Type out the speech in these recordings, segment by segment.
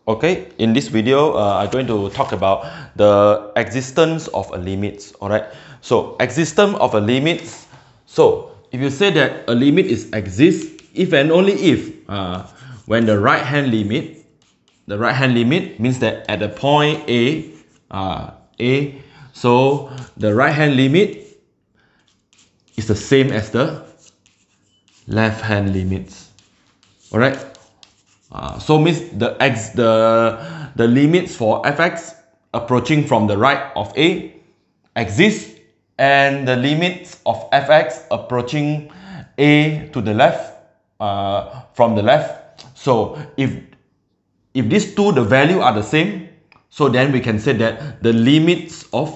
Okay, in this video, I'm going to talk about the existence of a limit. Alright, so existence of a limit. So if you say that a limit exists if and only if when the right hand limit means that at the point A, so the right hand limit is the same as the left hand limits. Alright. So means the limits for fx approaching from the right of A exist, and the limits of fx approaching A to the left from the left. So if these two, the value are the same, so then we can say that the limits of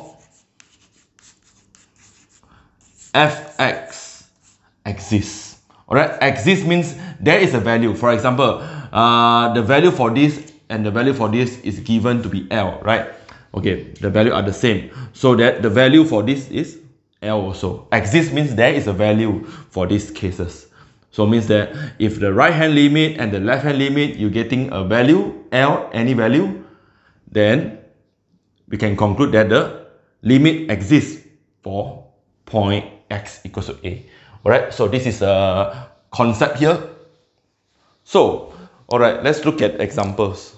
fx exists. Alright, exist means there is a value. For example, the value for this and the value for this is given to be L, right? Okay, the value are the same. So that the value for this is L also. Exist means there is a value for these cases. So means that if the right hand limit and the left hand limit, you're getting a value, L, any value, then we can conclude that the limit exists for point x equals to A. Alright, so this is a concept here. So, alright, let's look at examples.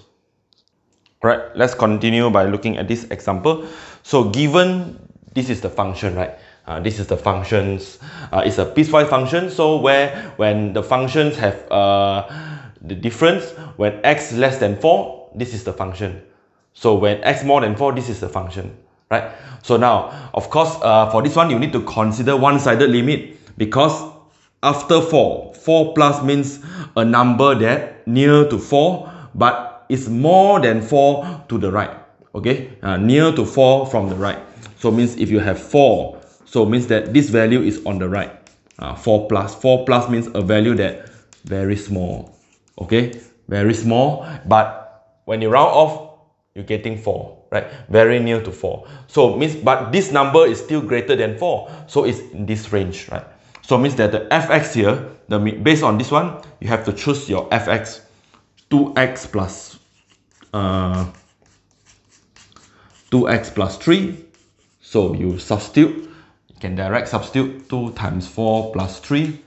Alright, let's continue by looking at this example. So, given this is the function, right? This is the functions. It's a piecewise function. So, when the functions have the difference, when x less than 4, this is the function. So, when x more than 4, this is the function, right? So now, of course, for this one, you need to consider one-sided limit. Because after 4 plus means a number that near to 4 but is more than 4 to the right. Okay, near to 4 from the right. So means if you have 4, so means that this value is on the right. 4 plus means a value that very small. Okay, very small, but when you round off, you're getting 4, right? Very near to 4. So means, but this number is still greater than 4, so it's in this range, right? So it means that the fx here, based on this one, you have to choose your fx 2x plus 2x plus 3. So you substitute, you can direct substitute 2 times 4 plus 3.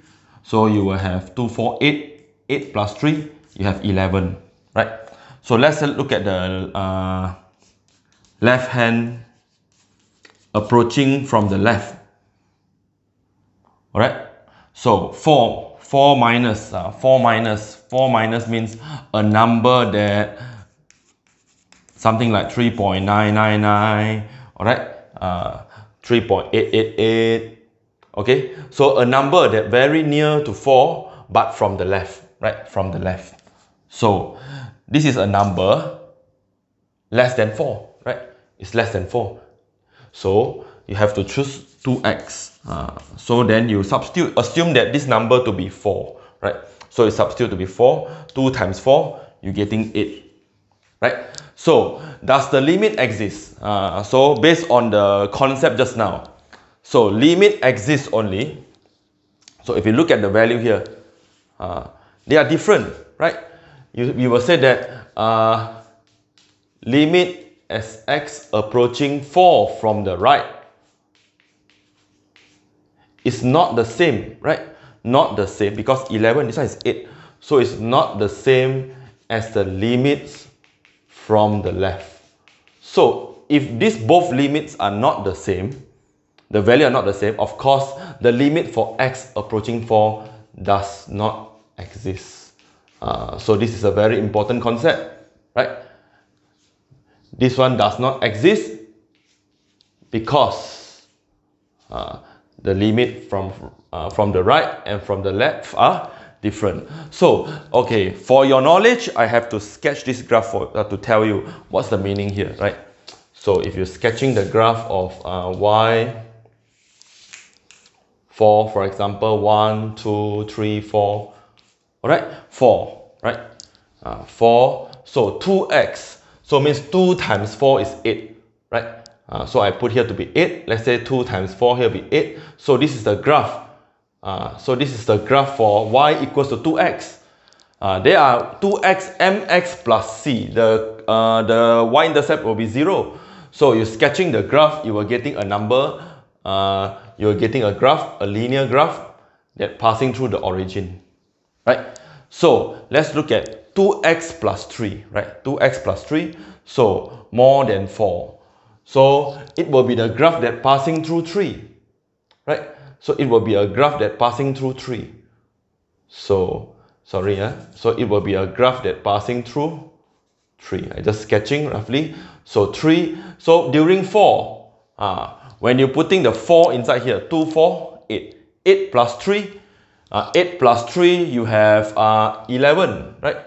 So you will have 2, 4, 8, 8 plus 3, you have 11, right? So let's look at the left hand approaching from the left. Alright, so 4 minus means a number that something like 3.999, alright, 3.888, okay, so a number that very near to 4 but from the left, right, from the left. So this is a number less than 4, right, it's less than 4. So you have to choose 2x. So then you substitute, assume that this number to be 4, right? So you substitute to be 4, 2 times 4, you're getting 8, right? So does the limit exist? So based on the concept just now, so limit exists only. So if you look at the value here, they are different, right? You will say that limit as x approaching 4 from the right is not the same, right? Not the same, because 11, this one is 8. So it's not the same as the limits from the left. So if these both limits are not the same, the value are not the same, of course, the limit for x approaching 4 does not exist. So this is a very important concept, right? This one does not exist because the limit from the right and from the left are different. So, okay, for your knowledge, I have to sketch this graph to tell you what's the meaning here, right? So, if you're sketching the graph of y, 4, for example, 1, 2, 3, 4, all right, 4, right? 4, so 2x, so means 2 times 4 is 8, right? So I put here to be 8. Let's say 2 times 4 here will be 8. So this is the graph. So this is the graph for y equals to 2x. They are 2x mx plus c. The y-intercept will be 0. So you're sketching the graph, you are getting a number, you're getting a graph, a linear graph that passing through the origin, right? So let's look at 2x plus 3, right? 2x plus 3, so more than 4. So it will be the graph that passing through 3, right? So it will be a graph that passing through 3. So, sorry, so it will be a graph that passing through 3. I just sketching roughly. So 3, so during 4, when you're putting the 4 inside here, 2, 4, 8. 8 plus 3, 8 plus 3, you have 11, right?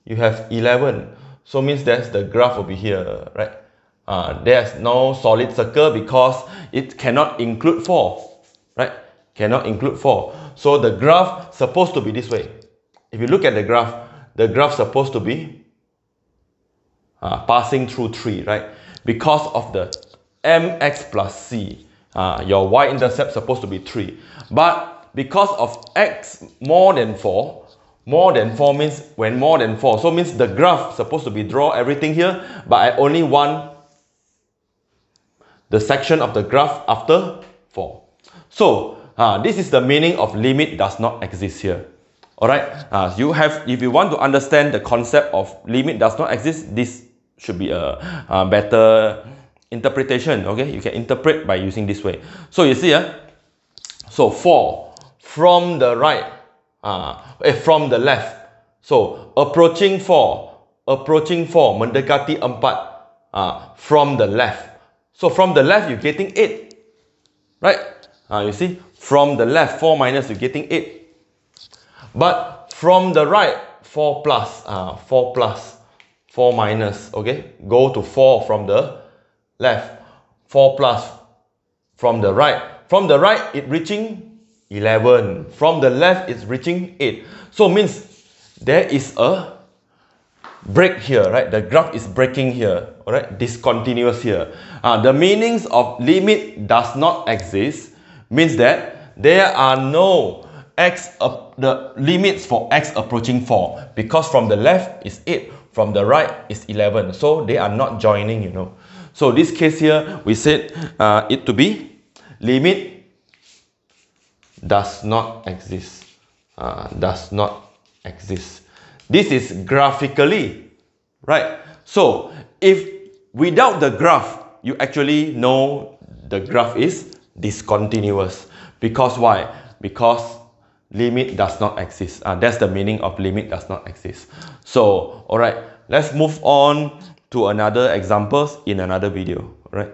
You have 11. So means that's the graph will be here, right? There's no solid circle because it cannot include 4, right? Cannot include 4. So the graph supposed to be this way. If you look at the graph supposed to be passing through 3, right? Because of the mx plus c, your y-intercept supposed to be 3. But because of x more than 4 means when more than 4. So means the graph supposed to be draw everything here, but I only want the section of the graph after 4. So this is the meaning of limit does not exist here. Alright, if you want to understand the concept of limit does not exist, this should be a better interpretation. Okay, you can interpret by using this way. So you see, so 4 from the right, from the left. So approaching 4, mendekati 4, from the left. So from the left you're getting 8, right? You see, from the left 4 minus you're getting 8. But from the right 4 plus, 4 plus, 4 minus, okay? Go to 4 from the left, 4 plus from the right. From the right it reaching 11. From the left it's reaching 8. So means there is a break here, right? The graph is breaking here, all right? Discontinuous here. The meanings of limit does not exist means that there are no the limits for x approaching 4, because from the left is 8, from the right is 11. So they are not joining, you know. So this case here, we said it to be limit does not exist. Does not exist. This is graphically, right? So if without the graph, you actually know the graph is discontinuous. Because why? Because limit does not exist. That's the meaning of limit does not exist. So, alright, let's move on to another examples in another video. Alright.